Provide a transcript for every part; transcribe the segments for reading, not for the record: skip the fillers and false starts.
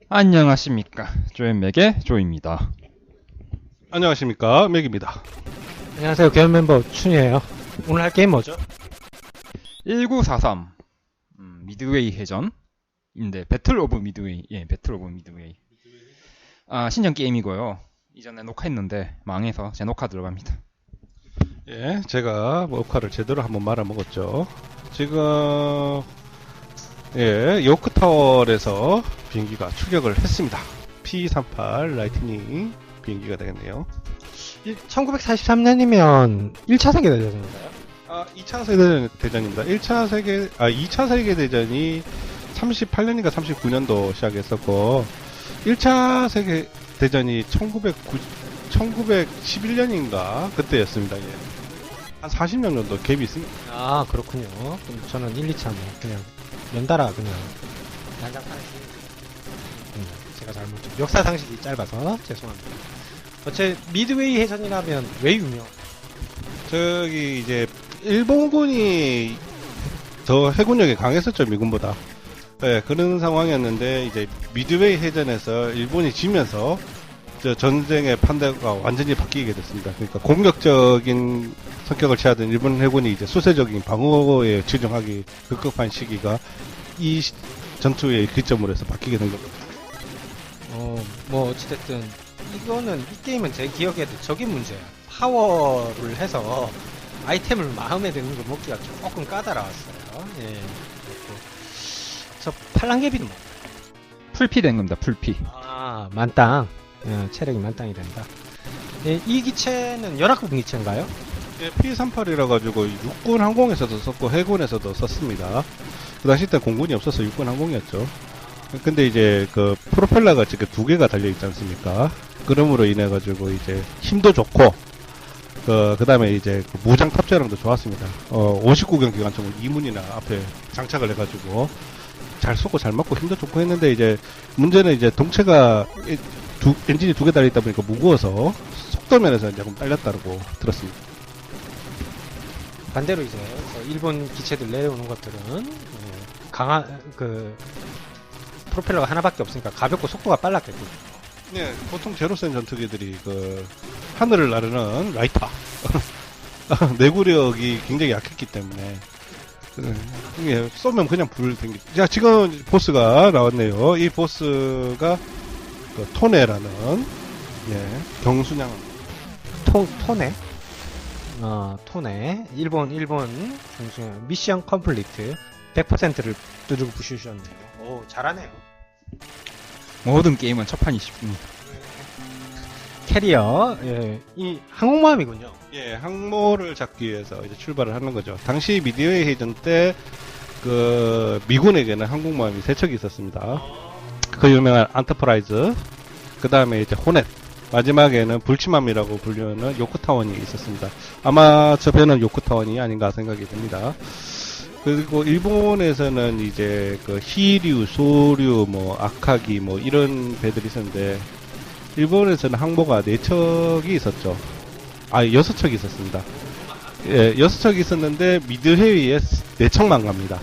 안녕하십니까. 조앤맥의 조입니다. 안녕하십니까, 맥입니다. 안녕하세요. 개연 멤버 춘이에요. 오늘 할 게임 뭐죠? 1943 미드웨이 해전인데 배틀 오브 미드웨이. 예, 배틀 오브 미드웨이. 신형 게임이고요. 이전에 녹화했는데 망해서 재녹화 들어갑니다. 예, 제가 녹화를 제대로 한번 말아먹었죠. 지금, 예, 요크타월에서 비행기가 출격을 했습니다. P-38 라이트닝 비행기가 되겠네요. 1943년이면 1차 세계대전인가요? 2차 세계대전입니다. 2차 세계대전이 38년인가 39년도 시작했었고, 1차 세계대전이 1911년인가 그때였습니다. 예. 한 40년 정도 갭이 있습니다. 아, 그렇군요. 그럼 저는 1, 2차 뭐 그냥 연달아 그냥 난장판에 제가 잘못 역사 상식이 짧아서 죄송합니다. 어째 미드웨이 해전이라면 왜 유명? 저기 이제 일본군이 더 해군력이 강했었죠, 미군보다. 네, 그런 상황이었는데 이제 미드웨이 해전에서 일본이 지면서 저 전쟁의 판도가 완전히 바뀌게 됐습니다. 그러니까 공격적인 성격을 취하던 일본 해군이 이제 수세적인 방어에 치중하기 급급한 시기가 이 전투의 기점으로 해서 바뀌게 된 겁니다. 뭐 어찌됐든 이거는 이 게임은 제 기억에도 저기 문제야. 파워를 해서 아이템을 마음에 드는 걸 먹기가 조금 까다로웠어요. 예. 그렇고. 저 팔랑개비는 뭐? 풀피 된 겁니다. 풀피. 아, 만땅. 체력이 만땅이 된다. 예, 이 기체는 연합군 기체인가요? 예, P-38이라 가지고 육군 항공에서도 썼고 해군에서도 썼습니다. 그 당시 때 공군이 없어서 육군 항공이었죠. 근데 이제 그 프로펠러가 지금 두 개가 달려 있지 않습니까? 그러므로 인해 가지고 이제 힘도 좋고 그 다음에 이제 그 무장 탑재량도 좋았습니다. 59경 기관총을 2문이나 앞에 장착을 해가지고 잘 쏘고 잘 맞고 힘도 좋고 했는데 이제 문제는 이제 동체가 엔진이 두 개 달려 있다 보니까 무거워서 속도 면에서 조금 딸렸다고 들었습니다. 반대로 이제 일본 기체들 내려오는 것들은 강한 프로펠러가 하나밖에 없으니까 가볍고 속도가 빨랐겠군요. 네, 보통 제로센 전투기들이 그 하늘을 나르는 라이터 내구력이 굉장히 약했기 때문에 이게 쏘면 그냥 불 댕기. 자, 지금 보스가 나왔네요. 이 보스가 그 토네라는 경순양 토네? 토네. 일본 경수형 미션 컴플리트 100%를 두들겨 부수셨네요. 오, 잘하네요. 모든 게임은 첫판이 쉽습니다. 캐리어, 예, 이 항공모함이군요. 예, 항모를 잡기 위해서 이제 출발을 하는 거죠. 당시 미드웨이 해전 때 그 미군에게는 항공모함이 세 척이 있었습니다. 그 유명한 안터프라이즈, 그 다음에 이제 호넷, 마지막에는 불침함이라고 불리는 요크타원이 있었습니다. 아마 저 배는 요크타원이 아닌가 생각이 듭니다. 그리고 일본에서는 이제 그 히류, 소류, 뭐 아카기 뭐 이런 배들이 있었는데 일본에서는 항모가 4척이 있었죠. 6척이 있었습니다. 예, 6척이 있었는데 미드헤이에 4척만 갑니다.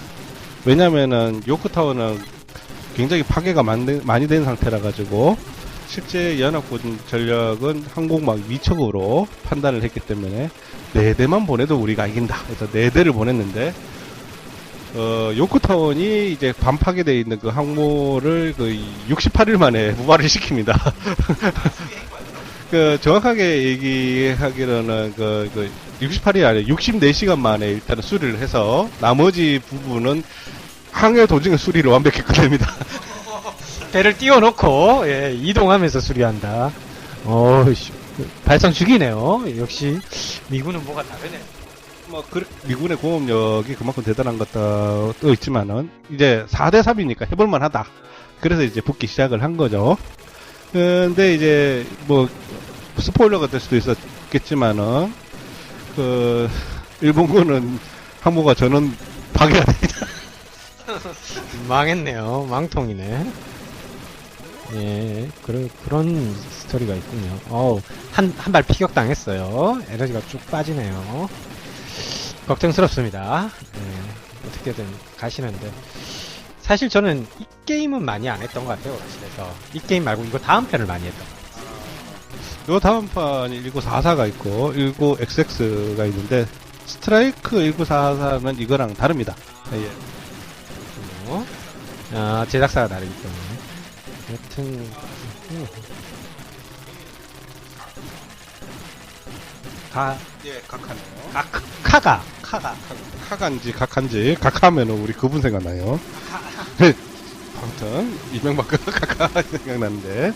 왜냐면은 요크타워는 굉장히 파괴가 많이 된 상태라 가지고 실제 연합군 전력은 항공모함 위척으로 판단을 했기 때문에 4대만 보내도 우리가 이긴다. 그래서 4대를 보냈는데 요크타원이 이제 반파괴되어 있는 그 항모를 그 68일 만에 무발을 시킵니다. 그 정확하게 얘기하기로는 그 68이 아니라 64시간 만에 일단은 수리를 해서 나머지 부분은 항해 도중에 수리를 완벽히 끝냅니다. 배를 띄워놓고 이동하면서 수리한다. 발상 죽이네요. 역시 미군은 뭐가 다르네요. 뭐 미군의 공업력이 그만큼 대단한 것도 있지만은 이제 4대3이니까 해볼만 하다. 그래서 이제 붙기 시작을 한 거죠. 근데 이제 뭐 스포일러가 될 수도 있었겠지만은 그 일본군은 항모가 전원 파괴가 됩니다. 망했네요. 망통이네. 예, 그런 스토리가 있군요. 한 발 피격당했어요. 에너지가 쭉 빠지네요. 걱정스럽습니다. 예, 어떻게든 가시는데. 사실 저는 이 게임은 많이 안 했던 것 같아요. 그래서 이 게임 말고 이거 다음 편을 많이 했던 것 같아요. 요 다음 판이 1944가 있고 19XX가 있는데 스트라이크 1944는 이거랑 다릅니다. 예. 제작사가 다르기 때문에. 여튼 예, 각하네요. 카가 카간지 각한지 각하면은 우리 그분 생각나요. 아무튼 이명박 각하 생각나는데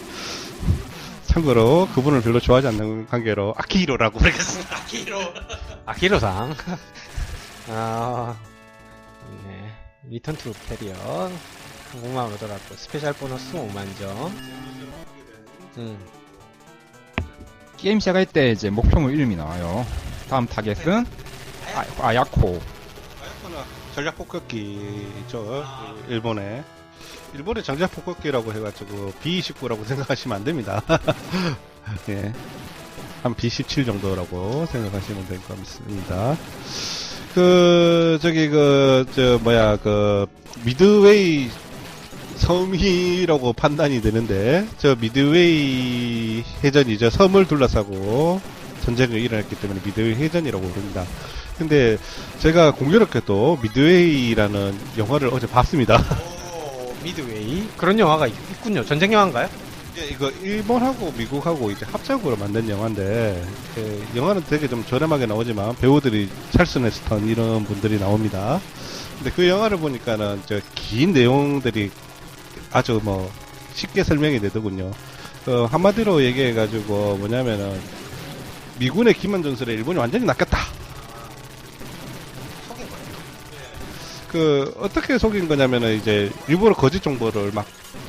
참고로 그분을 별로 좋아하지 않는 관계로 아키히로라고 부르겠습니다. 아키로상. 네. 리턴 투 페리어 한국만으로 돌았고 스페셜 보너스 5만점. 게임 시작할 때 이제 목표물 이름이 나와요. 다음 타겟은 아야코. 아야코는 전략 폭격기죠. 일본의 전략 폭격기라고 해가지고 B29라고 생각하시면 안 됩니다. 예. 한 B17 정도라고 생각하시면 될 것 같습니다. 미드웨이 섬이라고 판단이 되는데, 미드웨이 해전이죠. 섬을 둘러싸고 전쟁이 일어났기 때문에 미드웨이 해전이라고 부릅니다. 근데 제가 공교롭게도 미드웨이라는 영화를 어제 봤습니다. 미드웨이? 그런 영화가 있군요. 전쟁 영화인가요? 이거 일본하고 미국하고 이제 합작으로 만든 영화인데, 영화는 되게 좀 저렴하게 나오지만 배우들이 찰슨 웨스턴 이런 분들이 나옵니다. 근데 그 영화를 보니까는 긴 내용들이 아주 쉽게 설명이 되더군요. 한마디로 얘기해가지고 뭐냐면은 미군의 기만 전술에 일본이 완전히 낚였다. 어떻게 속인 거냐면은 이제 일부러 거짓 정보를 막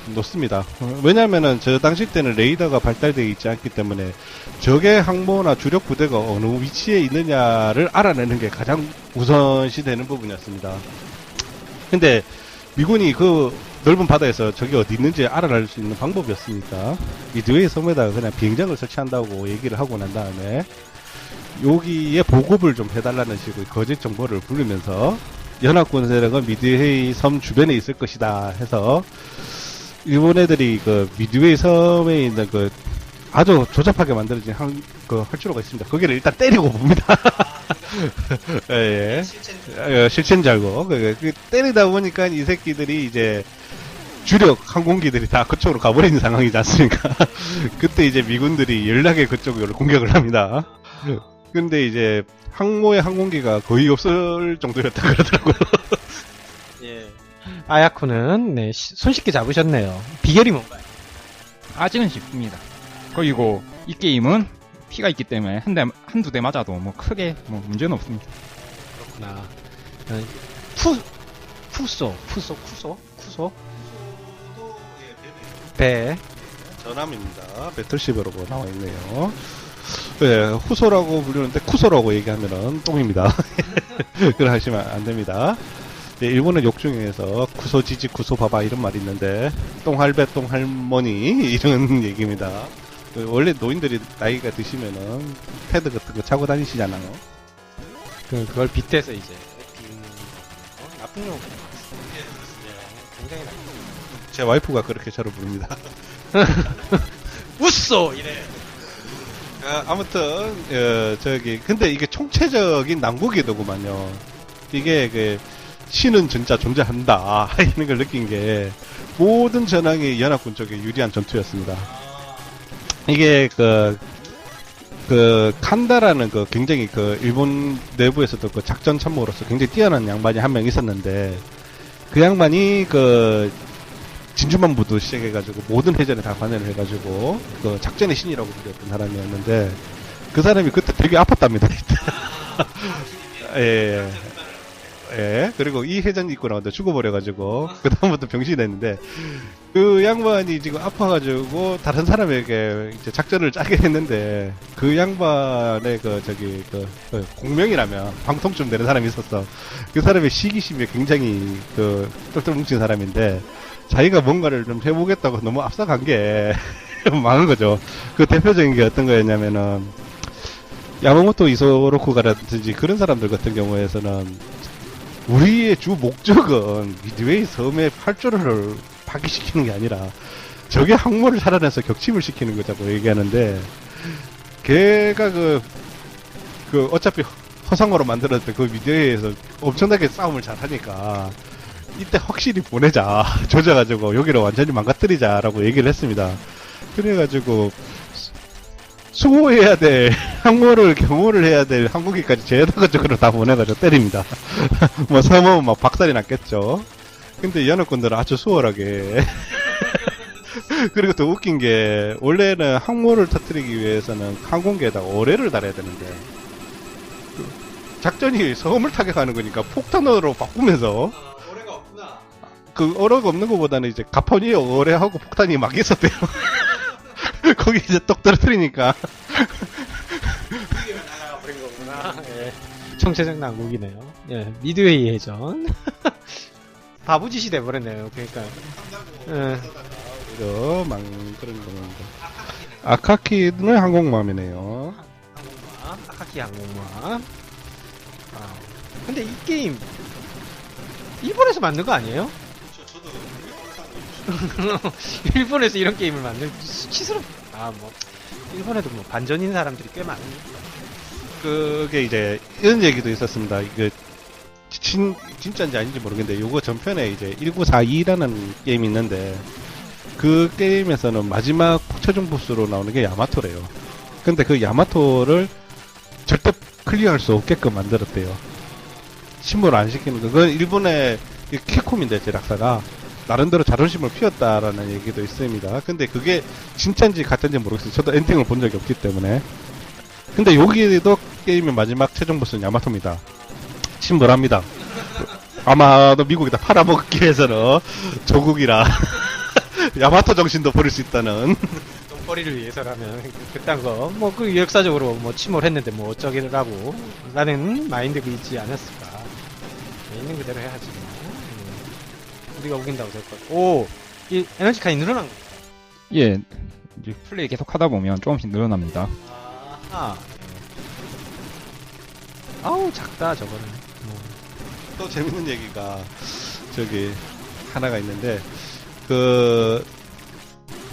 놓습니다. 왜냐면은 저 당시 때는 레이더가 발달되어 있지 않기 때문에 적의 항모나 주력 부대가 어느 위치에 있느냐를 알아내는 게 가장 우선시 되는 부분이었습니다. 근데 미군이 그 넓은 바다에서 적이 어디 있는지 알아낼 수 있는 방법이었으니까 미드웨이 섬에다가 그냥 비행장을 설치한다고 얘기를 하고 난 다음에 여기에 보급을 좀 해달라는 식으로 거짓 정보를 부르면서 연합군 세력은 미드웨이 섬 주변에 있을 것이다 해서 일본 애들이 그 미드웨이 섬에 있는 그 아주 조잡하게 만들어진 활주로가 있습니다. 거기를 일단 때리고 봅니다. 예, 실체인 줄 알고. 때리다 보니까 이 새끼들이 이제 주력 항공기들이 다 그쪽으로 가버리는 상황이지 않습니까? 그때 이제 미군들이 연락에 그쪽으로 공격을 합니다. 근데 이제 항모의 항공기가 거의 없을 정도였다 그러더라고요. 예. 아야코는 네, 손쉽게 잡으셨네요. 비결이 뭔가요? 아직은 쉽습니다. 그리고 이 게임은 피가 있기 때문에 한두 대 맞아도 크게 문제는 없습니다. 그렇구나. 쿠소? 배. 전함입니다. 배틀시브라고 나와 있네요. 네, 후소라고 부르는데 쿠소라고 얘기하면은 똥입니다. 그걸 하시면 안 됩니다. 네, 일본의 욕 중에서 쿠소지지 쿠소바바 이런 말이 있는데 똥할배 똥할머니 이런 얘기입니다. 원래 노인들이 나이가 드시면은 패드 같은 거 차고 다니시잖아요. 그걸 빗대서 이제 나쁜 용 굉장히 나쁜. 제 와이프가 그렇게 저를 부릅니다. 웃소 이래. 아무튼 근데 이게 총체적인 난국이더구만요. 이게 신은 진짜 존재한다 이런 걸 느낀 게 모든 전황이 연합군 쪽에 유리한 전투였습니다. 이게 칸다라는 굉장히 일본 내부에서도 작전 참모로서 굉장히 뛰어난 양반이 한 명 있었는데 그 양반이 진주만부도 시작해가지고 모든 해전에 다 관여를 해가지고 작전의 신이라고 불렸던 사람이었는데 그 사람이 그때 되게 아팠답니다. 예. 그리고 이 해전 있고 나왔는데 죽어버려가지고 그 다음부터 병신이 됐는데 그 양반이 지금 아파가지고 다른 사람에게 이제 작전을 짜게 했는데 그 양반의 공명이라면 방통쯤 되는 사람이 있었어. 그 사람의 시기심이 굉장히 똘똘 뭉친 사람인데 자기가 뭔가를 좀 해보겠다고 너무 앞서간 게 망한 거죠. 그 대표적인 게 어떤 거였냐면은 야마모토 이소로쿠가라든지 그런 사람들 같은 경우에서는 우리의 주 목적은 미드웨이 섬의 활주로를 파괴시키는 게 아니라 적의 항모를 살아내서 격침을 시키는 거자고 얘기하는데, 걔가 어차피 허상으로 만들었던 그 미드웨이에서 엄청나게 싸움을 잘 하니까 이때 확실히 보내자. 조져가지고 여기를 완전히 망가뜨리자라고 얘기를 했습니다. 그래가지고 수호해야 될 항모를 경호를 해야 될 항공기까지 제다가 쪽으로 다 보내가지고 때립니다. 뭐 섬은 막 박살이 났겠죠. 근데 연합군들은 아주 수월하게 그리고 더 웃긴 게 원래는 항모를 터뜨리기 위해서는 항공기에다가 어뢰를 달아야 되는데 작전이 섬을 타격하는 거니까 폭탄으로 바꾸면서 어뢰가 없구나. 그 어뢰가 없는 것보다는 이제 가판위에 어뢰하고 폭탄이 막 있었대요. 거기 이제 똑 떨어뜨리니까 나가가 버린 거구나. 예. 총체적 난국이네요. 예, 미드웨이 해전. 바보짓이 돼버렸네요. 그러니까. 예. 오히려 그런 겁니다. 아카키는 항공모함이네요. 항공모함, 아카키 항공모함. 아, 근데 이 게임 일본에서 만든 거 아니에요? 일본에서 이런 게임을 만든 수치스럽. 뭐 일본에도 뭐 반전인 사람들이 꽤 많으니까. 그게 이제 이런 얘기도 있었습니다. 이게 진짜인지 아닌지 모르겠는데 요거 전편에 이제 1942라는 게임이 있는데 그 게임에서는 마지막 최종 보스로 나오는 게 야마토래요. 근데 그 야마토를 절대 클리어할 수 없게끔 만들었대요. 침몰 안 시키는 거. 그건 일본의 캡콤인데 제작사가 나름대로 자존심을 피웠다라는 얘기도 있습니다. 근데 그게 진짜인지 가짜인지 모르겠어요. 저도 엔딩을 본 적이 없기 때문에. 근데 여기도 게임의 마지막 최종 보스는 야마토입니다. 침몰합니다. 아마도 미국에다 팔아먹기 위해서는 조국이라 야마토 정신도 버릴 수 있다는. 돈벌이를 위해서라면 그딴 거 뭐 그 역사적으로 뭐 침몰했는데 뭐 어쩌기라고 라는 마인드가 있지 않았을까. 있는 그대로 해야지. 우리가 우긴다고 될 것. 오, 이 에너지 칸이 늘어난 거. 예, 이제 플레이 계속 하다 보면 조금씩 늘어납니다. 아하. 아우 작다 저거는. 또 재밌는 얘기가 저기 하나가 있는데 그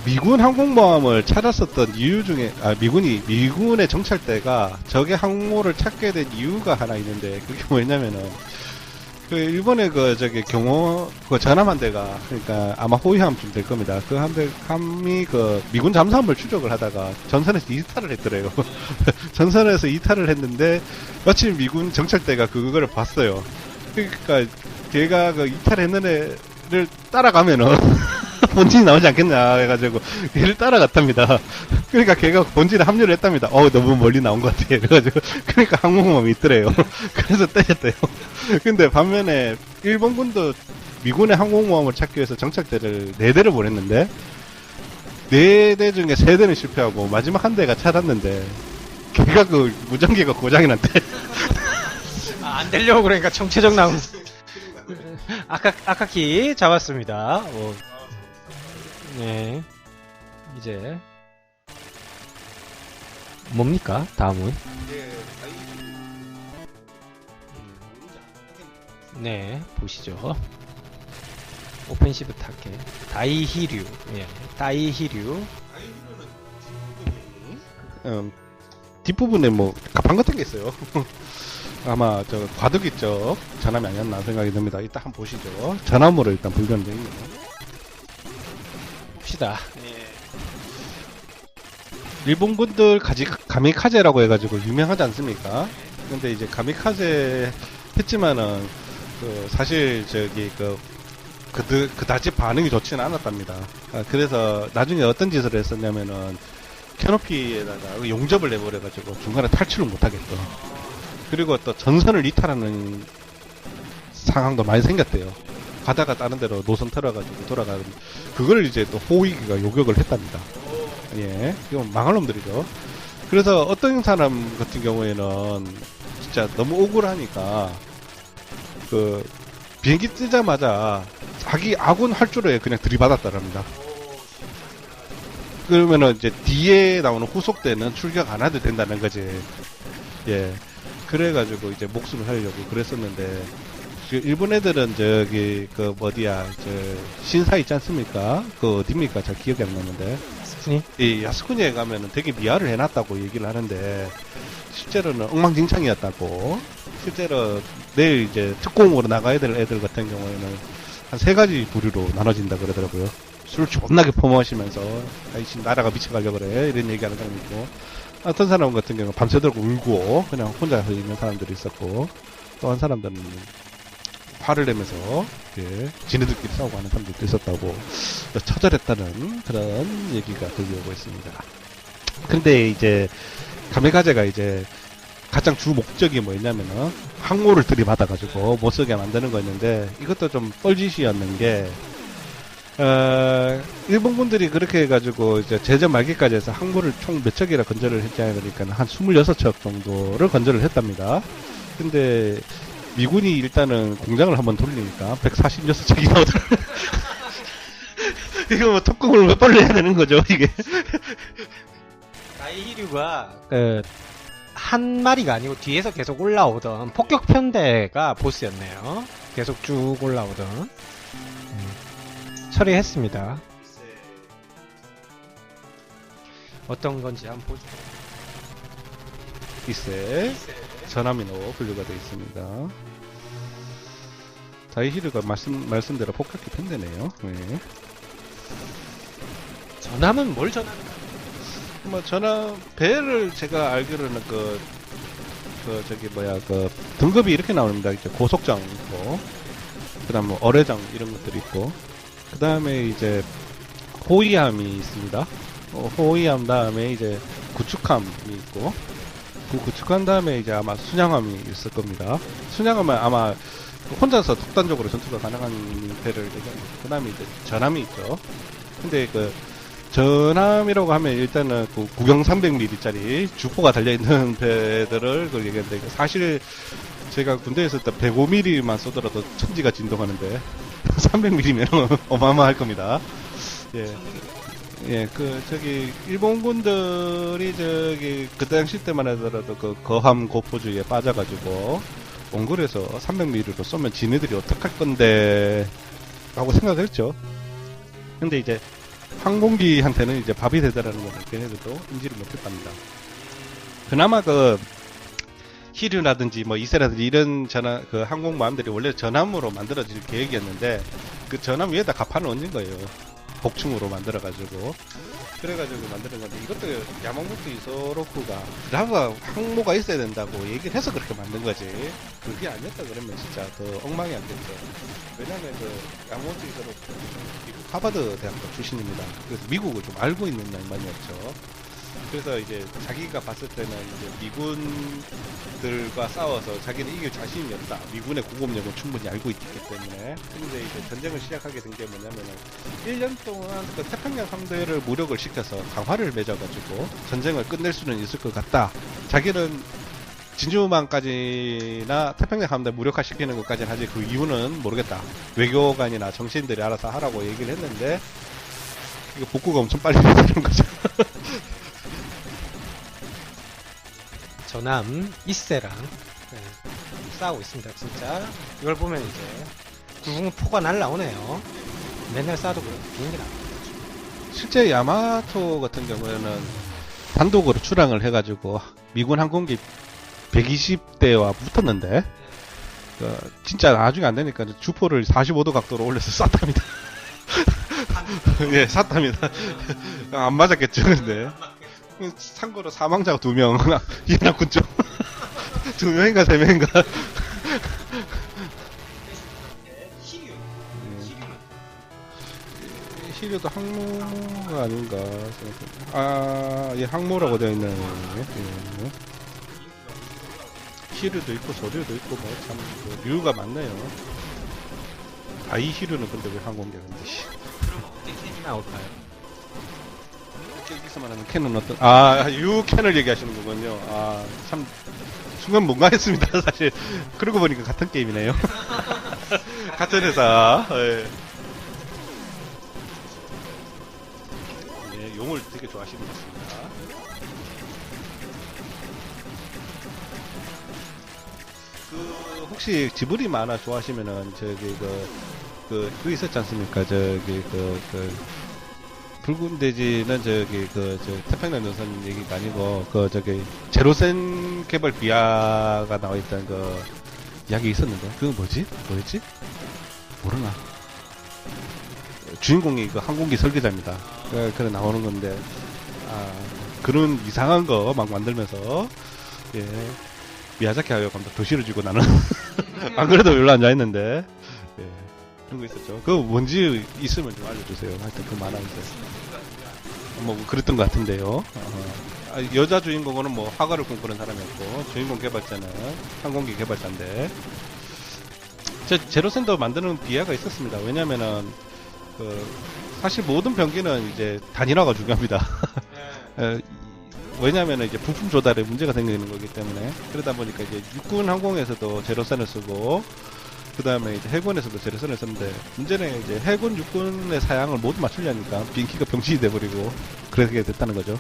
미군 항공모함을 찾았었던 이유 중에 미군의 정찰대가 적의 항모를 찾게 된 이유가 하나 있는데 그게 뭐냐면은 그 일본의 그 전함 한 대가 그러니까 아마 호위함쯤 될 겁니다. 그 함이 그 미군 잠수함을 추적을 하다가 전선에서 이탈을 했더래요. 전선에서 이탈을 했는데 마침 미군 정찰대가 그거를 봤어요. 그러니까 걔가 그 이탈했는 애를 따라가면은 본진이 나오지 않겠냐 해가지고 걔를 따라갔답니다. 그러니까 걔가 본진에 합류를 했답니다. 너무 멀리 나온 것 같아. 그래가지고 그러니까 항공모함이 있더래요. 그래서 때렸대요. 근데 반면에 일본군도 미군의 항공모함을 찾기 위해서 정찰대를 4대를 보냈는데 4대 중에 3대는 실패하고 마지막 한 대가 찾았는데 걔가 그 무전기가 고장이 났대. 안 되려고 그러니까 총체적 나온. 아카키 잡았습니다. 네. 이제 뭡니까? 다음은? 네, 보시죠. 오펜시브 타켓 다이히류. 예, 다이히류. 뒷부분에 뭐 가판 같은 게 있어요. 아마 저 과도기 쪽 전함이 아니었나 생각이 듭니다. 이따 한번 보시죠. 전함으로 일단 분류되어 있네요. 봅시다. 일본군들 가미카제라고 해가지고 유명하지 않습니까? 근데 이제 가미카제 했지만은 사실 저기 그다지 반응이 좋지는 않았답니다. 그래서 나중에 어떤 짓을 했었냐면은 캐노피에다가 용접을 내버려가지고 중간에 탈출을 못하겠어. 그리고 또 전선을 이탈하는 상황도 많이 생겼대요. 가다가 다른 데로 노선 틀어가지고 돌아가는 그걸 이제 또 호위기가 요격을 했답니다. 예, 이건 망할 놈들이죠. 그래서 어떤 사람 같은 경우에는 진짜 너무 억울하니까 그 비행기 뜨자마자 자기 아군 활주로에 그냥 들이받았다랍니다. 그러면은 이제 뒤에 나오는 후속대는 출격 안 해도 된다는 거지. 예. 그래가지고 이제 목숨을 살려고 그랬었는데 일본 애들은 저기 그 어디야 저 신사 있지 않습니까? 그 어디입니까? 잘 기억이 안 나는데 스쿠니? 이 야스쿠니에 가면은 되게 미화를 해놨다고 얘기를 하는데 실제로는 엉망진창이었다고. 실제로 내일 이제 특공으로 나가야 될 애들 같은 경우에는 한 3가지 부류로 나눠진다 그러더라고요. 술 존나게 퍼마시면서 아이씨 나라가 미쳐가려고 그래 이런 얘기하는 사람이 있고, 어떤 사람 같은 경우는 밤새도록 울고 그냥 혼자 있는 사람들이 있었고, 또 한 사람들은 화를 내면서 지네들끼리 싸우고 하는 사람들도 있었다고 처절했다는 그런 얘기가 들려오고 있습니다. 근데 이제 가메가제가 이제 가장 주 목적이 뭐였냐면은 항모를 들이받아가지고 못쓰게 만드는 거였는데, 이것도 좀 뻘짓이었는 게 일본군들이 그렇게 해가지고 이제 제전 말기까지 해서 항모를 총 몇 척이나 건설을 했지 않으니까 한 26척 정도를 건설을 했답니다. 근데 미군이 일단은 공장을 한번 돌리니까 146척이 나오더라고요. 이거 뭐 특공을 몇 번을 해야 되는 거죠, 이게. 다이히류가 한 마리가 아니고 뒤에서 계속 올라오던 폭격 편대가 보스였네요. 계속 쭉 올라오던. 처리했습니다. 어떤 건지 한번 보죠. 이세 전함이로 분류가 되어 있습니다. 다이히르가 말씀대로 폭격기 편대네요. 네. 전함은 뭘 전함? 뭐 전함 배를 제가 알기로는 등급이 이렇게 나옵니다. 이제 고속장 있고, 그다음 뭐 어뢰장 이런 것들이 있고, 그다음에 이제 호위함이 있습니다. 호위함 다음에 이제 구축함이 있고, 그 구축함 다음에 이제 아마 순양함이 있을 겁니다. 순양함은 아마 혼자서 독단적으로 전투가 가능한 배를 얘기하는 거죠. 그다음에 이제 전함이 있죠. 근데 그 전함이라고 하면 일단은 그 구경 300mm짜리 주포가 달려있는 배들을 그걸 얘기하는데, 사실 제가 군대에 있을 때 105mm만 쏘더라도 천지가 진동하는데 300mm면 어마어마할 겁니다. 예. 예, 일본군들이 그 당시 때만 하더라도 그 거함 고포주의에 빠져가지고 몽골에서 300mm로 쏘면 지네들이 어떡할 건데 라고 생각했죠. 근데 이제 항공기한테는 이제 밥이 되더라는 걸 걔네들도 인지를 못했답니다. 그나마 히류라든지 뭐 이세라든지 이런 항공모함들이 원래 전함으로 만들어질 계획이었는데, 그 전함 위에다 갑판을 얹은 거예요. 복층으로 만들어가지고. 그래가지고 만드는 건데, 이것도 야마모토 이소로쿠가 라가 항모가 있어야 된다고 얘기를 해서 그렇게 만든 거지. 그게 아니었다 그러면 진짜 더 엉망이 안 됐죠. 왜냐면 야마모토 이소로쿠 미국 하버드 대학교 출신입니다. 그래서 미국을 좀 알고 있는 양반이었죠. 그래서 이제 자기가 봤을 때는 이제 미군들과 싸워서 자기는 이길 자신이 없다. 미군의 구급력은 충분히 알고 있기 때문에. 근데 이제 전쟁을 시작하게 된 게 뭐냐면은 1년 동안 그 태평양 함대를 무력을 시켜서 강화를 맺어가지고 전쟁을 끝낼 수는 있을 것 같다. 자기는 진주만까지나 태평양 함대 무력화 시키는 것까지는 하지 그 이유는 모르겠다. 외교관이나 정치인들이 알아서 하라고 얘기를 했는데, 이거 복구가 엄청 빨리 되는 거죠. 전함 이세랑 싸우고 있습니다. 진짜 이걸 보면 이제 구공포가 날라오네요. 맨날 쏴도 비행기 나와요. 실제 야마토 같은 경우에는 단독으로 출항을 해가지고 미군 항공기 120대와 붙었는데, 진짜 나중에 안 되니까 주포를 45도 각도로 올려서 쐈답니다. 예, 쐈답니다. 안 맞았겠죠, 근데. 참고로 사망자가 2명, 이해나군 쪽. 2명인가 3명인가. 히류도 항모가 아닌가. 예, 항모라고 되어 있네요. 예. 히류도 있고, 저류도 있고, 참, 류가 많네요. 이 히류는 근데 왜 항공기인데, 어떻게 나올까요? 여기서 말하는 캔은 어떤, 유캔을 얘기하시는 거군요. 참, 순간 뭔가 했습니다, 사실. 그러고 보니까 같은 게임이네요. 같은 회사. 예. 예, 용을 되게 좋아하시는 것 같습니다. 혹시 지브리 만화 좋아하시면은 저기 그 있었지 않습니까? 저기 붉은 돼지는 저기 태평양 전선 얘기가 아니고 저기 제로센 개발 비하가 나와 있던 그 이야기 있었는데 그거 뭐였지? 모르나? 주인공이 그 항공기 설계자입니다. 그래 나오는 건데 그런 이상한 거 막 만들면서 예 미야자키 하야 감독 더 싫어지고 나는 안 그래도 별로 앉아 있는데 예 그런 거 있었죠. 그거 뭔지 있으면 좀 알려주세요. 하여튼 그 만화 있어요. 뭐 그랬던 것 같은데요. 여자 주인공은 뭐 화가를 꿈꾸는 사람이었고 주인공 개발자는 항공기 개발자인데 제로센더 만드는 비하가 있었습니다. 왜냐면은 사실 모든 병기는 이제 단일화가 중요합니다. 왜냐면은 이제 부품 조달에 문제가 생기는 거기 때문에 그러다 보니까 이제 육군 항공에서도 제로센을 쓰고 그 다음에 이제 해군에서도 제로센을 썼는데 문제는 이제 해군 육군의 사양을 모두 맞추려니까 비행기가 병신이 돼버리고 그렇게 됐다는 거죠.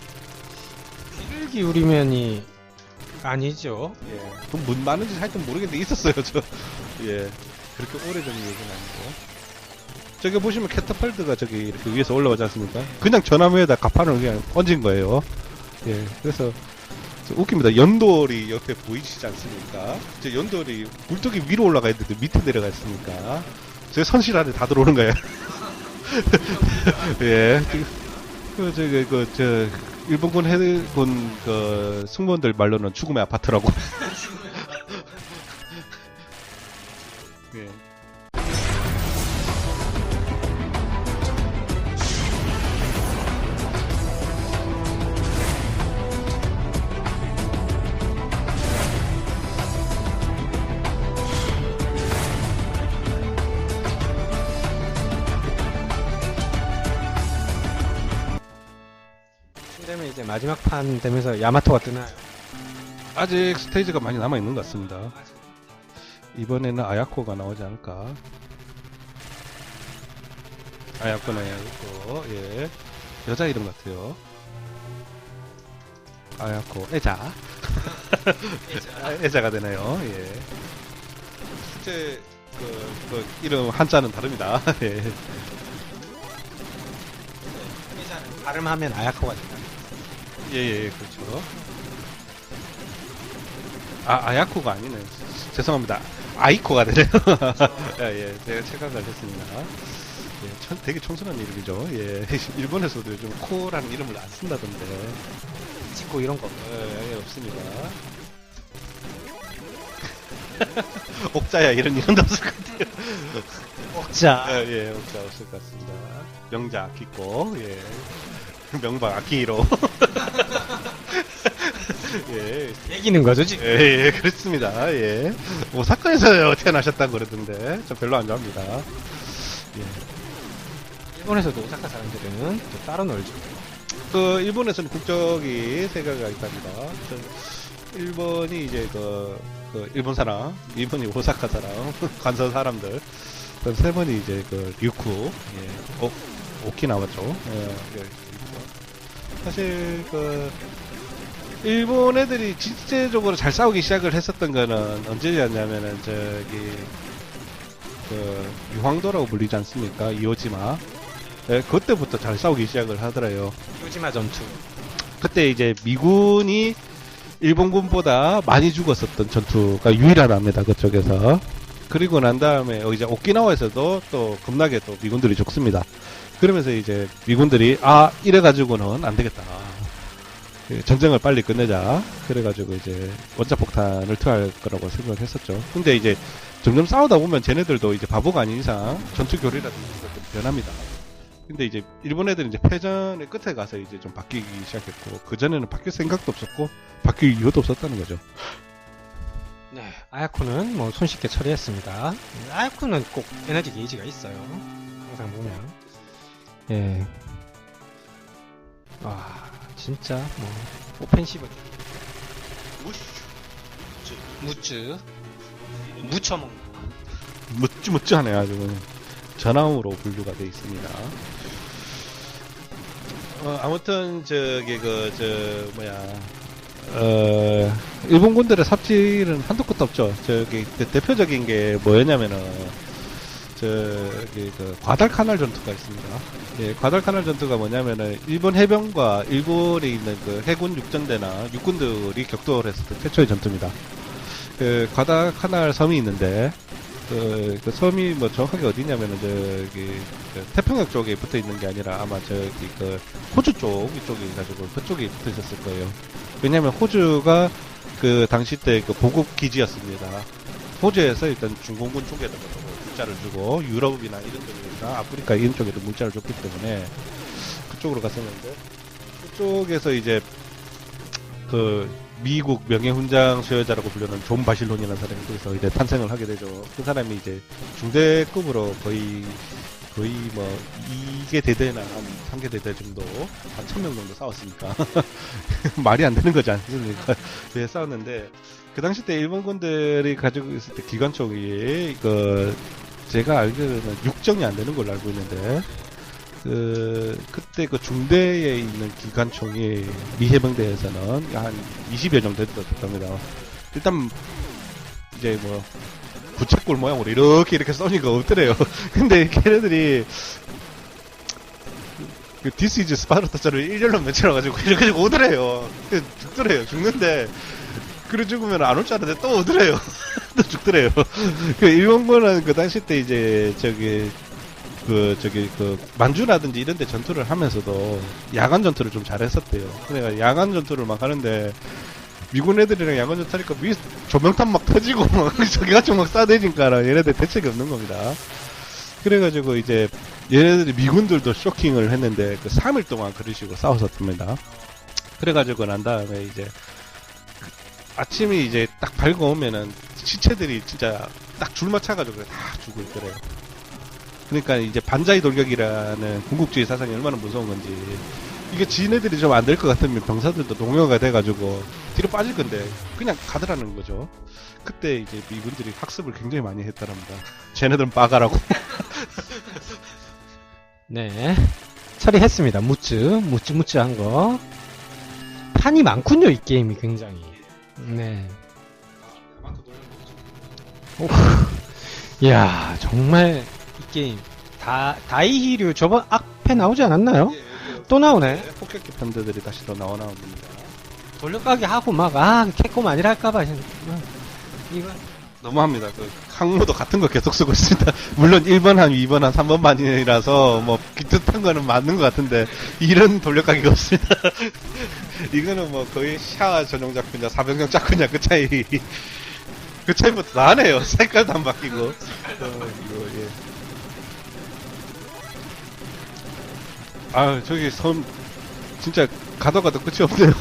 귀를 기울이면이 아니죠. 예. 그럼 뭔 많은지 하여튼 모르겠는데 있었어요, 저. 예. 그렇게 오래전 얘기는 아니고. 저기 보시면 캐터펄드가 저기 이렇게 위에서 올라오지 않습니까? 그냥 전화무에다 가판을 그냥 얹은 거예요. 예. 그래서 웃깁니다. 연돌이 옆에 보이시지 않습니까? 저 연돌이 굴뚝이 위로 올라가 있는데 밑에 내려가 있으니까 제 선실 안에 다 들어오는 거예요. 예. 일본군 해군 승무원들 말로는 죽음의 아파트라고. 예. 되면 이제 마지막 판 되면서 야마토가 뜨나요? 아직 스테이지가 많이 남아 있는 것 같습니다. 이번에는 아야코가 나오지 않을까? 아야코는 있고, 예. 여자 이름 같아요. 아야코, 애자. 애자가 되네요, 예. 실제, 이름 한자는 다릅니다. 예. 발음하면 아야코가 된다. 예, 그렇죠. 아야코가 아니네. 죄송합니다. 아이코가 되네요. 예, 제가 착각을 했습니다. 예, 되게 청순한 이름이죠. 예, 일본에서도 요즘 코라는 이름을 안 쓴다던데. 찍고 이런 거. 예, 없습니다. 옥자야 이런 이름도 없을 것 같아요. 옥자. 예, 옥자 없을 것 같습니다. 명자 아키코, 예. 명박 아키히로. 예. 얘기는 거죠, 지금? 예, 그렇습니다. 예. 오사카에서 태어나셨다고 그러던데, 저 별로 안 좋아합니다. 예. 일본에서도 오사카 사람들은 또 따로 놀죠. 일본에서는 국적이 세 개가 있답니다. 일본이 이제 일본 사람, 일본이 오사카 사람, 관서 사람들, 세 번이 이제 류쿠, 예. 오키나와죠. 예. 사실 일본 애들이実際적으로 잘 싸우기 시작을 했었던 거는 언제였냐면은 유황도라고 불리지 않습니까? 이오지마. 예, 그때부터 잘 싸우기 시작을 하더라요. 요지마 전투. 그때 이제 미군이 일본군보다 많이 죽었었던 전투가 유일하답니다. 그쪽에서. 그리고 난 다음에 이제 오키나와에서도 또 겁나게 또 미군들이 죽습니다. 그러면서 이제 미군들이 이래가지고는 안 되겠다. 전쟁을 빨리 끝내자. 그래가지고 이제 원자폭탄을 투하할 거라고 생각을 했었죠. 근데 이제 점점 싸우다 보면 쟤네들도 이제 바보가 아닌 이상 전투 교리라든지 좀 변합니다. 근데 이제 일본 애들은 이제 패전의 끝에 가서 이제 좀 바뀌기 시작했고 그 전에는 바뀔 생각도 없었고 바뀔 이유도 없었다는 거죠. 네, 아야코는 뭐 손쉽게 처리했습니다. 아야코는 꼭 에너지 게이지가 있어요. 항상 보면. 예. 와, 진짜 뭐 오펜시브. 무쳐먹는. 무찌무찌하네요. 아주 전함으로 분류가 되어 있습니다. 아무튼 일본 군대의 삽질은 한도 끝도 없죠. 저기 대표적인 게 뭐였냐면은 저기 그 과달카날 전투가 있습니다. 예, 과달카날 전투가 뭐냐면은 일본 해병과 일본에 있는 그 해군 육전대나 육군들이 격돌을 했을 때 최초의 전투입니다. 그 과달카날 섬이 있는데 그 섬이 뭐 정확하게 어디냐면은 저기 그 태평양 쪽에 붙어 있는 게 아니라 아마 저기 그 호주 쪽 이쪽에 가지고 그쪽에 붙어 있었을 거예요. 왜냐면 호주가 그 당시 때 그 보급 기지였습니다. 호주에서 일단 중공군 쪽에다가 문자를 주고 유럽이나 이런 쪽이나 아프리카 이런 쪽에도 문자를 줬기 때문에 그쪽으로 갔었는데 그쪽에서 이제 그 미국 명예훈장 수여자라고 불리는 존 바실론이라는 사람이 거기서 이제 탄생을 하게 되죠. 그 사람이 이제 중대급으로 거의 뭐 2개 대대나 한 3개 대대 정도 한 1000명 정도 싸웠으니까 말이 안 되는 거지 않습니까? 네, 싸웠는데 그 당시 때 일본군들이 가지고 있을 때 기관총이 그 제가 알기로는 6정이 안 되는 걸로 알고 있는데 그때 그 중대에 있는 기관총이 미 해병대에서는 한 20여 정도 됐답니다. 일단 이제 뭐 부채꼴 모양으로 이렇게 써니까 없더래요. 근데 걔네들이 그 This is Sparta처럼 일렬로 맺혀가지고 이렇게 오더래요. 죽더래요. 죽는데 그래 죽으면 안 올 줄 알았는데 또 오더래요. 또 죽더래요. 그 일본군은 그 당시 때 이제 저기 만주라든지 이런 데 전투를 하면서도 야간 전투를 좀 잘했었대요. 그러니까 야간 전투를 막 하는데 미군 애들이랑 야간 전투 하니까 위에 조명탄 막 터지고 막 저기가지고 막 쏴대니까 얘네들 대책이 없는 겁니다. 그래가지고 이제 얘네들이 미군들도 쇼킹을 했는데 그 3일 동안 그런 식으로 싸웠었답니다. 그래가지고 난 다음에 이제 아침에 이제 딱 밝아오면은 시체들이 진짜 딱 줄 맞춰가지고 다 죽어 있더래요. 그러니까 이제 반자이 돌격이라는 군국주의 사상이 얼마나 무서운 건지 이게 지네들이 좀 안 될 것 같으면 병사들도 동요가 돼가지고 뒤로 빠질 건데 그냥 가더라는 거죠. 그때 이제 미군들이 학습을 굉장히 많이 했다랍니다. 쟤네들은 빠가라고. 네, 처리했습니다. 무츠한 거. 판이 많군요, 이 게임이 굉장히. 네. 이야, 정말 이 게임 다이히류 저번 앞에 나오지 않았나요? 또 나오네. 폭격기 편들들이 다시 더 나옵니다. 돌려가기 하고 막 캡콤 아니라 할까봐 이거 너무합니다. 그 항모도 같은 거 계속 쓰고 있습니다. 물론 1번 한 2번 한 3번만이라서 뭐 비슷한 거는 맞는 것 같은데 이런 돌려가기가 없습니다. 이거는 뭐 거의 샤 전용 작품이냐 사병용 작품이냐 그 차이부터 나네요. 색깔도 안 바뀌고. 이거, 예. 아, 저기 섬 진짜 가도 끝이 없네요.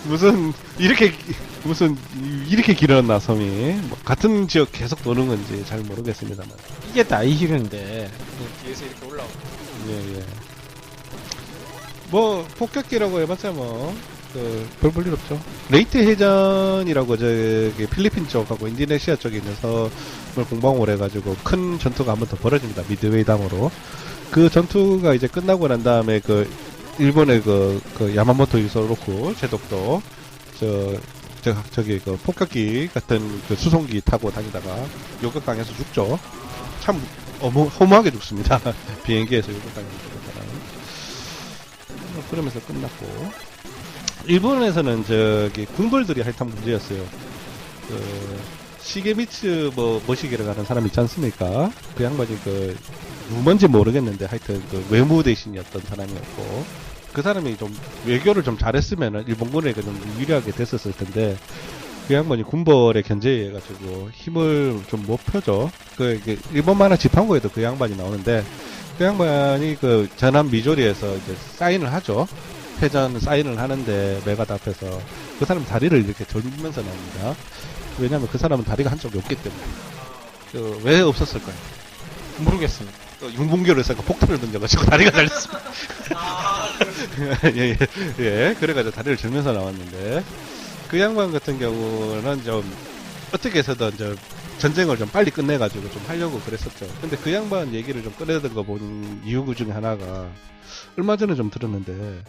무슨 이렇게 길었나 섬이. 뭐 같은 지역 계속 도는 건지 잘 모르겠습니다만. 이게 다이히류인데 뒤에서 이렇게 올라오고. 예. 뭐 폭격기라고 해봤자 뭐 별 볼 일 없죠. 레이트 해전이라고 저기 필리핀 쪽하고 인도네시아 쪽에 있는 섬을 공방을 해가지고 큰 전투가 한 번 더 벌어집니다. 미드웨이 담으로. 그 전투가 이제 끝나고 난 다음에 그 일본의 그 야마모토 유서로쿠 제독도 저기 그 폭격기 같은 그 수송기 타고 다니다가 요격당해서 죽죠. 참 허무하게 죽습니다. 비행기에서 요격당해서 죽었다가. 그러면서 끝났고. 일본에서는 저기 군벌들이 하여튼 문제였어요. 시게미츠 머시기라고 하는 사람 있지 않습니까? 그 양반이 누군지 모르겠는데 하여튼 외무 대신이었던 사람이었고 그 사람이 좀 외교를 좀 잘했으면은 일본군에게 좀 유리하게 됐었을 텐데 그 양반이 군벌에 견제해가지고 힘을 좀 못 펴죠. 일본 만화 지판고에도 그 양반이 나오는데 그 양반이 전함 미조리에서 이제 사인을 하죠. 패전 사인을 하는데 메가드 앞에서 그 사람 다리를 이렇게 절면서 나옵니다. 왜냐면 그 사람은 다리가 한쪽이 없기 때문에. 왜 없었을까요? 모르겠습니다. 융봉교를 해서 폭탄을 던져가지고 다리가 달렸습니다. 예. 그래가지고 다리를 절면서 나왔는데, 그 양반 같은 경우는 좀, 어떻게 해서든 전쟁을 좀 빨리 끝내가지고 좀 하려고 그랬었죠. 근데 그 양반 얘기를 좀 꺼내던 거 본 이유 중에 하나가, 얼마 전에 좀 들었는데,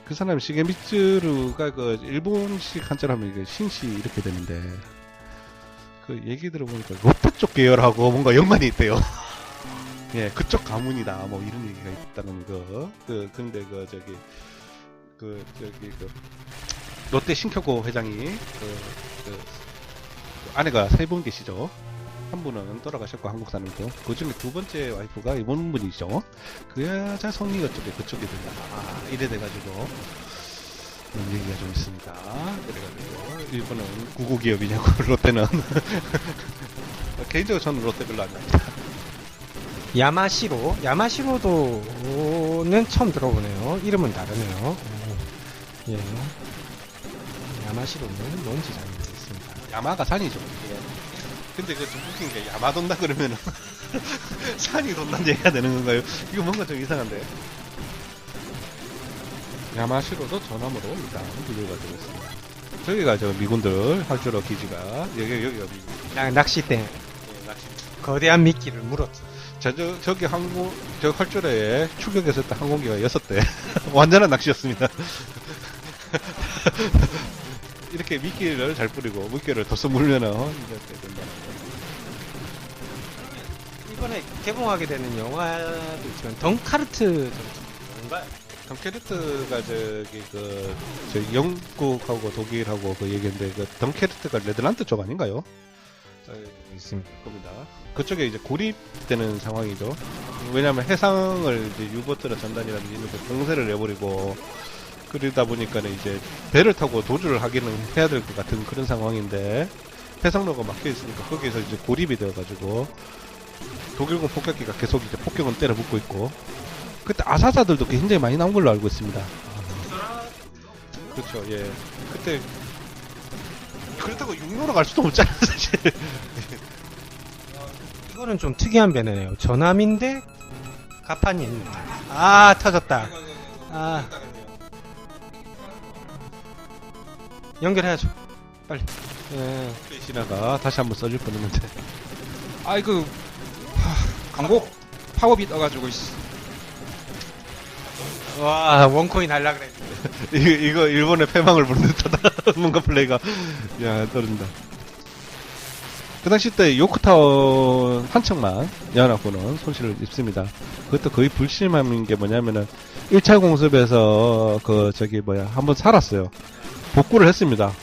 그 사람 시게미츠루가 그 일본식 한자로 하면 이게 신시 이렇게 되는데 그 얘기 들어보니까 롯데 쪽 계열하고 뭔가 연관이 있대요. 예, 그쪽 가문이다 뭐 이런 얘기가 있다는 거. 근데 그 롯데 신켜고 회장이 그 아내가 세 분 계시죠. 한 분은 돌아가셨고 한국 사람이고 그 중에 두 번째 와이프가 일본 분이죠. 그 여자 성이 그쪽에 된다. 이래 돼가지고 그런 얘기가 좀 있습니다. 그래가지고 일본은 구구 기업이냐고 롯데는 개인적으로 저는 롯데 별로 안 좋아합니다. 야마시로도는 처음 들어보네요. 이름은 다르네요. 예. 야마시로는 뭔지 잘 모르겠습니다. 야마가 산이죠. 예. 근데 그 좀 웃긴 게 야마 돈다 그러면은 산이 돈다는 얘기가 되는 건가요? 이거 뭔가 좀 이상한데. 야마시로도 전함으로 일단 비교가 되겠습니다. 저기가 저 미군들 활주로 기지가 여기가 미군. 낚싯대. 예, 낚시. 거대한 미끼를 물었죠. 저기 저 활주로에 추격했었던 항공기가 6대. 완전한 낚시였습니다. 이렇게 미끼를 잘 뿌리고 미끼를 더 물면은 이렇게 된다는 거. 이번에 개봉하게 되는 영화도 있지만 덩카르트 뭔가요? 덩케르트가 저 영국하고 독일하고 그 얘기인데 그 덩케르트가 네덜란드 쪽 아닌가요? 있습니다. 겁니다. 그쪽에 이제 고립되는 상황이죠. 왜냐하면 해상을 이제 유보트나 전단이라든지 이런 거 봉쇄를 내버리고 그러다 보니까는 이제 배를 타고 도주를 하기는 해야 될 것 같은 그런 상황인데 해상로가 막혀 있으니까 거기에서 이제 고립이 되어가지고 독일군 폭격기가 계속 이제 폭격은 때려 붙고 있고 그때 아사자들도 굉장히 많이 나온 걸로 알고 있습니다. 그렇죠. 예. 그때 그렇다고 육로로 갈 수도 없잖아요, 사실. 이거는 좀 특이한 배네요. 전함인데 가판이 있네. 아, 터졌다. 아. 연결해야죠. 빨리. 예. 신화가 다시 한번 써줄 뻔했는데. 아이고 광고 파워비 떠가지고 있어. 와, 원코인 할라 그래. 이거 일본의 패망을 부른 듯하다. 뭔가 플레이가. 야, 떨어진다. 그 당시 때 요크타워 한 척만 연합군은 손실을 입습니다. 그것도 거의 불심한 게 뭐냐면은 1차 공습에서 한번 살았어요. 복구를 했습니다.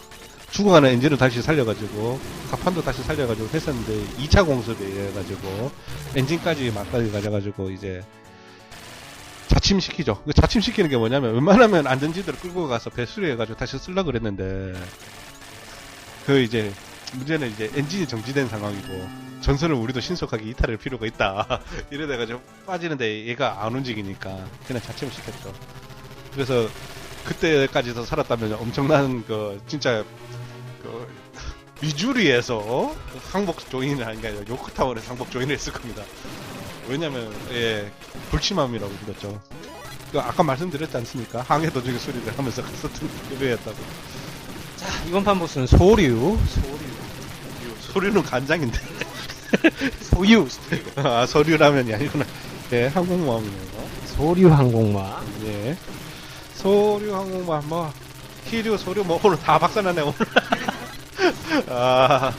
죽어가는 엔진을 다시 살려가지고 가판도 다시 살려가지고 했었는데 2차 공습에 의해가지고 엔진까지 막까지 가져가지고 이제 자침시키죠. 그 자침시키는 게 뭐냐면 웬만하면 안전지대로 끌고 가서 배수리해가지고 다시 쓰려고 그랬는데 그 이제 문제는 이제 엔진이 정지된 상황이고 전선을 우리도 신속하게 이탈할 필요가 있다. 이래 돼가지고 빠지는데 얘가 안 움직이니까 그냥 자침을 시켰죠. 그래서 그때까지도 살았다면 엄청난 진짜 미주리에서 항복 조인을 하는 게 아니라 요크타워에서 항복 조인을 했을 겁니다. 왜냐면 불침함이라고 불렀죠. 아까 말씀드렸지 않습니까? 항해 도중에 수리를 하면서 갔었던 그거였다고. 자, 이번 판 보스는 소류는 간장인데. 소유. 아, 소류라면이 아니구나. 네, 항공모함이네요. 소류 항공마. 예. 소류 항공모함 기류 소류 오늘 다 박살나네 오늘. 아,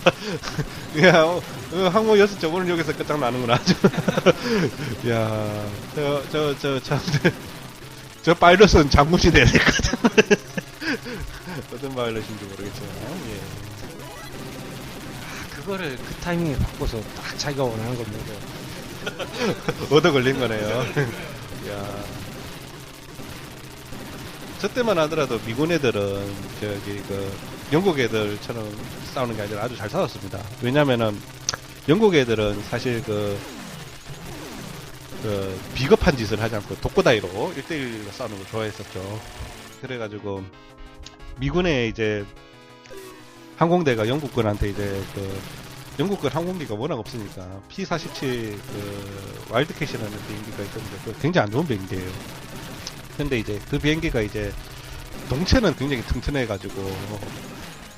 야, 항모 6점 오늘 여기서 끝장나는구나. 야, 저 파일럿은 장군이 돼야 될 것 같은. 어떤 파일럿인지 모르겠지만, 예. 그거를 그 타이밍에 바꿔서 딱 자기가 원하는 걸 먹어. 얻어 걸린 거네요. 야. 저 때만 하더라도 미군 애들은 영국 애들처럼 싸우는 게 아니라 아주 잘 싸웠습니다. 왜냐면은 영국 애들은 사실 비겁한 짓을 하지 않고 독고다이로 1대1로 싸우는 걸 좋아했었죠. 그래가지고 미군의 이제 항공대가 영국군한테 이제 영국군 항공기가 워낙 없으니까 P-47 와일드캣이라는 비행기가 있었는데 굉장히 안 좋은 비행기예요. 근데 이제 그 비행기가 이제 동체는 굉장히 튼튼해가지고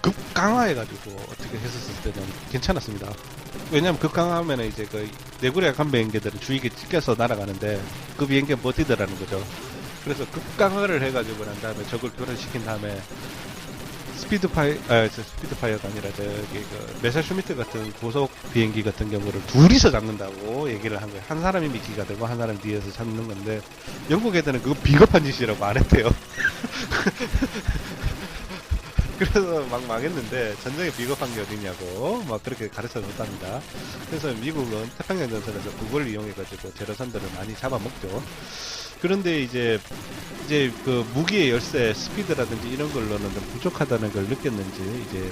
급강화해가지고 어떻게 했었을 때는 괜찮았습니다. 왜냐면 급강화하면 이제 내구력 약한 비행기들은 주위에 찍혀서 날아가는데 그 비행기가 버티더라는 거죠. 그래서 급강화를 해가지고 난 다음에 적을 교란시킨 다음에 스피드파이어가 아니라 저기 그 메사슈미트 같은 고속 비행기 같은 경우를 둘이서 잡는다고 얘기를 한 거예요. 한 사람이 미끼가 되고 한 사람이 뒤에서 잡는 건데 영국 애들은 그거 비겁한 짓이라고 안 했대요. 그래서 막 망했는데 전쟁에 비겁한 게 어디냐고 막 그렇게 가르쳐 줬답니다. 그래서 미국은 태평양 전선에서 그걸 이용해가지고 제로선들을 많이 잡아먹죠. 그런데 이제 그 무기의 열쇠, 스피드라든지 이런 걸로는 좀 부족하다는 걸 느꼈는지 이제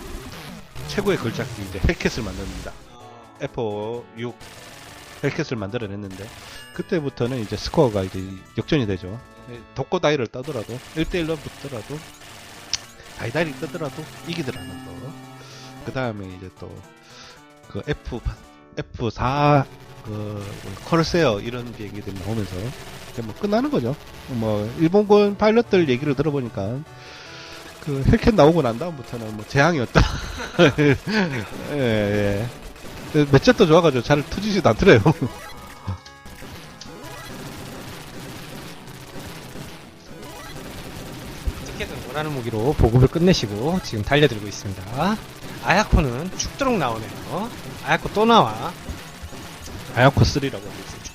최고의 걸작기 이제 헬켓을 만듭니다. F6 헬켓을 만들어냈는데 그때부터는 이제 스코어가 이제 역전이 되죠. 독고다이를 떠더라도 1대1로 붙더라도 다이다이 뜨더라도 이기더라는 거. 그 다음에 이제 또 그 F4 그 커르세어 이런 비행기들이 나오면서 뭐 끝나는 거죠. 뭐 일본군 파일럿들 얘기를 들어보니까 그 헬켓 나오고 난 다음부터는 뭐 재앙이었다. 예, 예. 몇 jet도 좋아가지고 잘 터지지도 않더래요. 티켓은 원하는 무기로 보급을 끝내시고 지금 달려들고 있습니다. 아야코는 죽도록 나오네요. 아야코 또 나와. 아야코 3라고 하고 있습니다.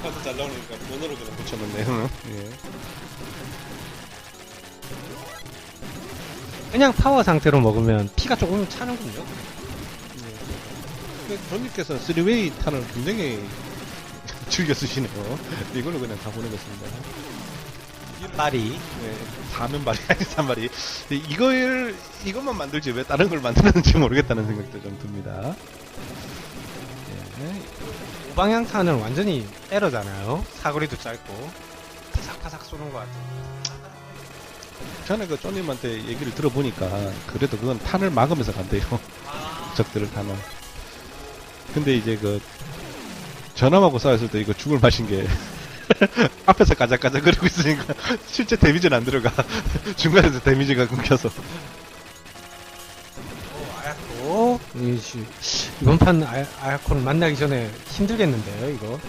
하도 잘 나오니까 번호로 그냥 붙여놓네요. 예. 그냥 파워 상태로 먹으면 피가 조금 차는군요. 브롬님께서 3웨이 탄을 굉장히 즐겨 쓰시네요. 이걸로 그냥 다 보내겠습니다. 발이 네, 4면발이 아니 3발이. 이것만 만들지 왜 다른 걸 만드는지 모르겠다는 생각도 좀 듭니다. 네. 오방향탄은 완전히 에러잖아요. 사거리도 짧고 파삭파삭 쏘는 것 같아요. 전에 그 쪼님한테 얘기를 들어보니까 그래도 그건 탄을 막으면서 간대요. 적들을 탄을. 근데 이제 그 전함하고 싸웠을 때 이거 죽을 맛인 게 앞에서 까작까작 그러고 있으니까 실제 데미지는 안 들어가. 중간에서 데미지가 끊겨서. 아야코 이번 판 아야코를 만나기 전에 힘들겠는데요. 이거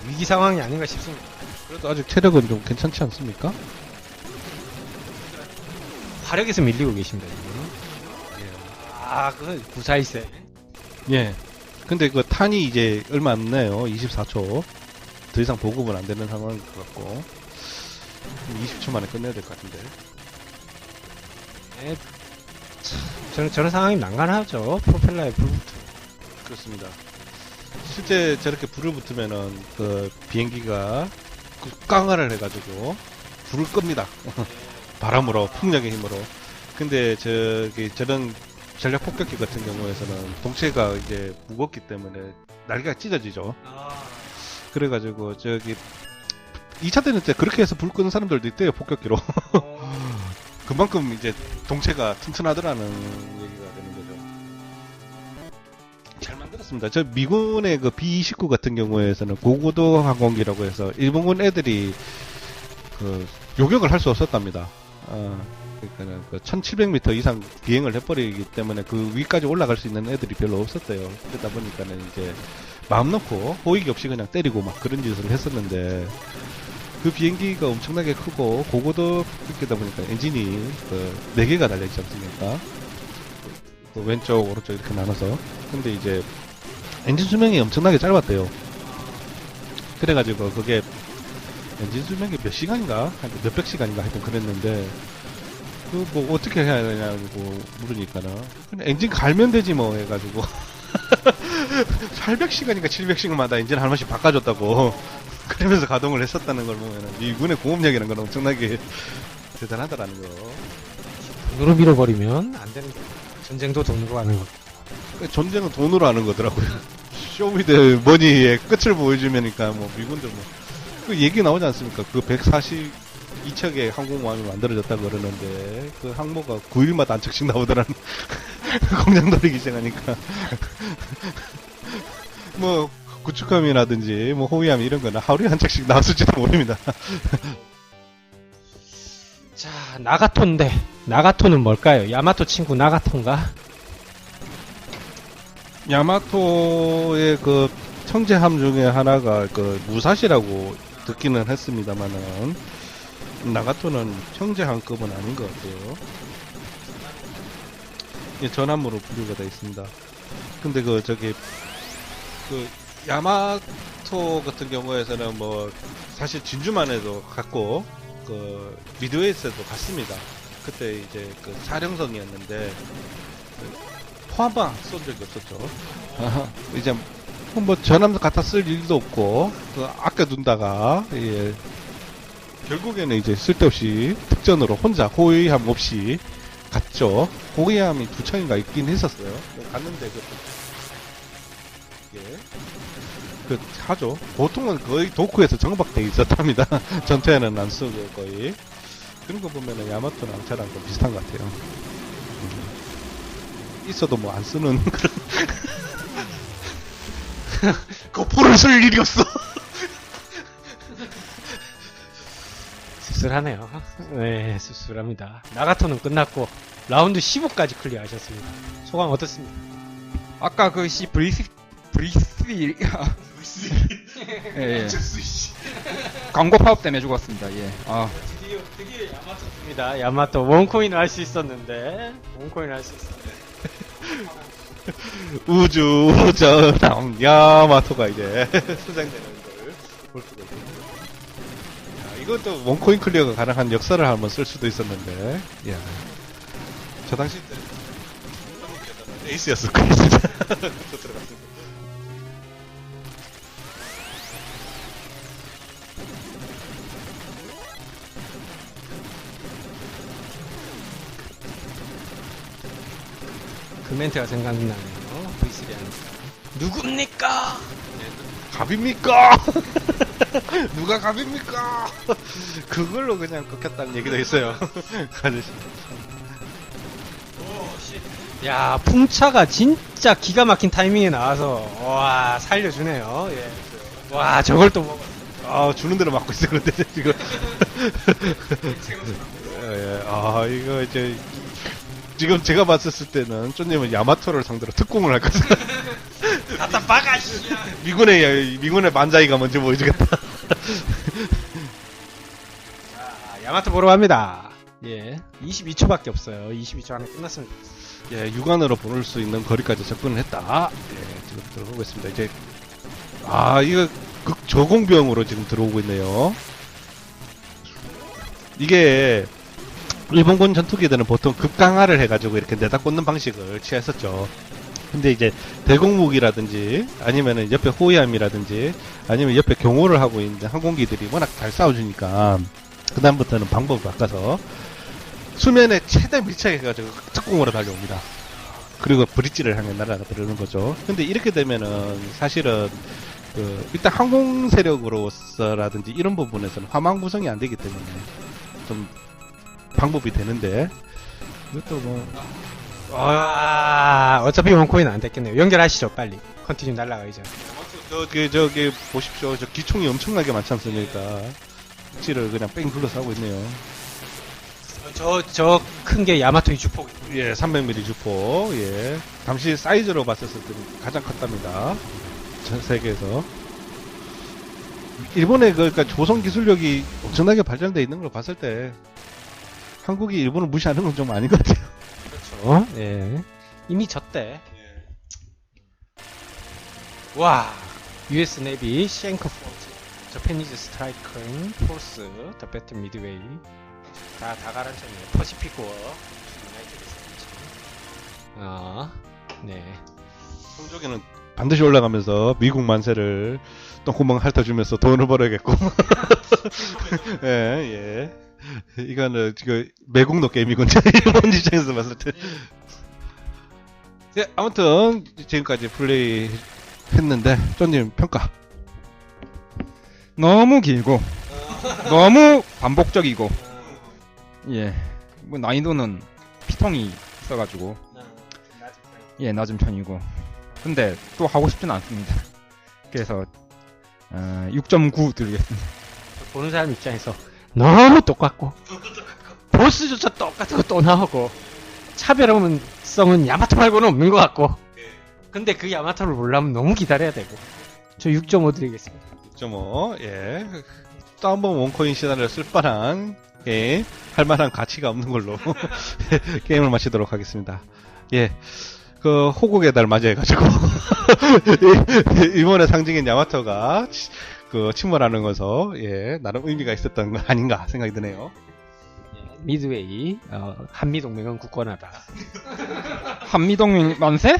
위기 상황이 아닌가 싶습니다. 그래도 아직 체력은 좀 괜찮지 않습니까? 화력에서 밀리고 계십니다. 지금. 그 941세. 예. 근데 그 탄이 이제 얼마 안 나요. 24초. 더 이상 보급은 안 되는 상황인 것 같고. 20초 만에 끝내야 될 것 같은데. 네, 저런 상황이 난감하죠. 프로펠러에 불 붙고. 그렇습니다. 실제 저렇게 불을 붙으면은 그 비행기가 깡화를 해가지고 불을 끕니다. 바람으로, 풍력의 힘으로. 근데 저런 전략 폭격기 같은 경우에서는 동체가 이제 무겁기 때문에 날개가 찢어지죠. 그래가지고 저기 2차 대전 때 그렇게 해서 불 끄는 사람들도 있대요, 폭격기로. 그만큼 이제 동체가 튼튼하더라는 얘기가 되는 거죠. 잘 만들었습니다. 저 미군의 그 B-29 같은 경우에서는 고고도 항공기라고 해서 일본군 애들이 그 요격을 할 수 없었답니다. 그러니까 그 1700m 이상 비행을 해버리기 때문에 그 위까지 올라갈 수 있는 애들이 별로 없었대요. 그러다 보니까는 이제 마음 놓고 호의기 없이 그냥 때리고 막 그런 짓을 했었는데 그 비행기가 엄청나게 크고 고고도 그렇게다 보니까 엔진이 그 4개가 달려있지 않습니까? 그 왼쪽 오른쪽 이렇게 나눠서. 근데 이제 엔진 수명이 엄청나게 짧았대요. 그래가지고 그게 엔진 수명이 몇 시간인가? 한 몇백 시간인가 하여튼 그랬는데 그 뭐 어떻게 해야 되냐고 물으니까는 그냥 엔진 갈면 되지 뭐 해가지고 800시간인가 700시간마다 엔진 한 번씩 바꿔줬다고 그러면서 가동을 했었다는 걸 보면 미군의 공업력이라는 건 엄청나게 대단하다라는 거. 돈으로 밀어버리면 안 되는 거예요. 전쟁도 돈으로 하는 거. 전쟁은 돈으로 하는 거더라고요. 쇼위드 머니의 끝을 보여주면니까 뭐 미군들 뭐 그 얘기 나오지 않습니까? 그 142척의 항공모함이 만들어졌다고 그러는데 그 항모가 9일마다 한 척씩 나오더라는 공장 돌리기 시작하니까 뭐 구축함이라든지 뭐 호위함 이런 거는 하루에 한 척씩 나왔을지도 모릅니다. 자, 나가토인데 나가토는 뭘까요? 야마토 친구 나가토인가? 야마토의 그 청재함 중에 하나가 그 무사시라고 듣기는 했습니다만은 나가토는 형제 한급은 아닌 것 같아요. 예, 전함으로 분류가 되어 있습니다. 근데 그 야마토 같은 경우에서는 뭐 사실 진주만 해도 갔고 그 미드웨이스에도 갔습니다. 그때 이제 그 사령성이었는데 포함방 쏜 적이 없었죠. 이제 뭐 전함도 갖다 쓸 일도 없고 그 아껴둔다가 예, 결국에는 이제 쓸데없이 특전으로 혼자 호위함 없이 갔죠. 호위함이 2척인가 있긴 했었어요. 갔는데 예. 그 하죠. 보통은 거의 도쿠에서 정박돼 있었답니다. 전투에는 안 쓰고 거의. 그런 거 보면은 야마토랑 앙차랑 좀 비슷한 것 같아요. 있어도 뭐 안 쓰는 그런. 거포를 쓸 일이 없어. 씁쓸하네요. 네, 씁쓸합니다. 나가토는 끝났고 라운드 15까지 클리어하셨습니다. 소감 어떻습니까? 아까 그 브리스 예, 예. 광고 파업 때문에 죽었습니다. 예. 아, 드디어 야마토입니다. 야마토 원코인을 할 수 있었는데 원코인을 할 수 있었는데 우주 전함 야마토가 이제 수장되는 걸 볼 수가 있습니다. 이것도 원코인 클리어가 가능한 역사를 한번 쓸 수도 있었는데, 야, 저 당시 때 에이스였을 거예요, 진짜. 저 들어갔습니다. 그 멘트가 생각나네요. V3 하니까 누굽니까? 갑입니까? 누가 갑입니까? 그걸로 그냥 꺾였다는 얘기도 있어요. 아저씨. 야, 풍차가 진짜 기가 막힌 타이밍에 나와서 와 살려주네요. 예. 와 저걸 또 먹어. 아, 주는 대로 맞고 있어, 그런데 지금. 예, 아, 이거 이제 지금 제가 봤었을 때는 쪼님은 야마토를 상대로 특공을 할 것 같아요. 갖다 박아 씨. 미군의 만자이가 먼저 보여주겠다. 자, 야마토 보러 갑니다. 예, 22초밖에 없어요. 22초 안에 끝났으면 좋겠어요. 예, 육안으로 보낼 수 있는 거리까지 접근을 했다. 예, 지금 들어오고 있습니다. 이제 이거 저공병으로 지금 들어오고 있네요. 이게 일본군 전투기들은 보통 급강화를 해가지고 이렇게 내다 꽂는 방식을 취했었죠. 근데 이제 대공무기라든지 아니면은 옆에 호위함이라든지 아니면 옆에 경호를 하고 있는 항공기들이 워낙 잘 싸워주니까 그다음부터는 방법을 바꿔서 수면에 최대 밀착해가지고 특공으로 달려옵니다. 그리고 브릿지를 향해 날아들는 거죠. 근데 이렇게 되면은 사실은 일단 항공 세력으로서라든지 이런 부분에서는 화망 구성이 안 되기 때문에 좀 방법이 되는데 이것도 뭐 어차피 원코인 안 됐겠네요. 연결하시죠 빨리. 컨티뉴 날라가기 전. 저기 보십시오. 저 기총이 엄청나게 많지 않습니까? 찌를 그냥 뺑 둘러서 하고 있네요. 저 큰 게 야마토 주포. 예, 300mm 주포. 예. 당시 사이즈로 봤었을 때 가장 컸답니다. 전 세계에서. 일본의 그러니까 조선 기술력이 엄청나게 발전되어 있는 걸 봤을 때 한국이 일본을 무시하는 건 좀 아닌 것 같아요. 그렇죠. 예. 이미 졌대. 와. US Navy 쉔크 포트. Japanese Striking Force. The Battle Midway. 다 가라앉혔네요. 퍼시픽 워. 유나이티드 스테이츠. 네. 성적에는 반드시 올라가면서 미국 만세를 똥구멍 핥아주면서 돈을 벌어야겠고. 예, 예. 이거는 지금 매국노 게임이군. 일본 입장에서 봤을 때. 네, 아무튼 지금까지 플레이 했는데 쪼님 평가. 너무 길고 너무 반복적이고 예, 뭐 난이도는 피통이 있어가지고 예, 낮은 편이고 근데 또 하고 싶지는 않습니다. 그래서 6.9 드리겠습니다. 보는 사람 입장에서 너무 똑같고 보스조차 똑같은 거 또 나오고 차별성은 야마토 말고는 없는 것 같고 근데 그 야마토를 보려면 너무 기다려야 되고 저 6.5 드리겠습니다. 6.5. 예. 다운범 원코인 시나리오를 쓸 만한 게임, 할 만한 가치가 없는 걸로 게임을 마치도록 하겠습니다. 예. 그 호국의 달 맞이해가지고 일본의 상징인 야마토가 그 침몰하는 것서 예 나름 의미가 있었던 거 아닌가 생각이 드네요. 미드웨이 한미동맹은 굳건하다. 한미동맹 만세?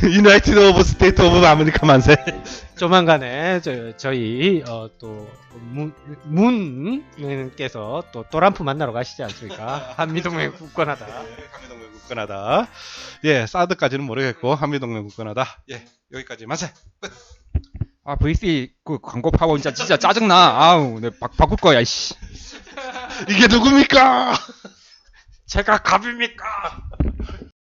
유나이티드 오브 스테이트 오브 아메리카 만세. 조만간에 저희 또 문께서 또 또람프 만나러 가시지 않습니까? 한미동맹 굳건하다. 한미동맹 굳건하다. 예, 사드까지는 모르겠고 한미동맹 굳건하다. 예, 여기까지 만세. 아 VC 그 광고 파워 진짜 짜증나. 아우 내 바꿀 거야 이씨. 이게 누굽니까? 제가 갑입니까?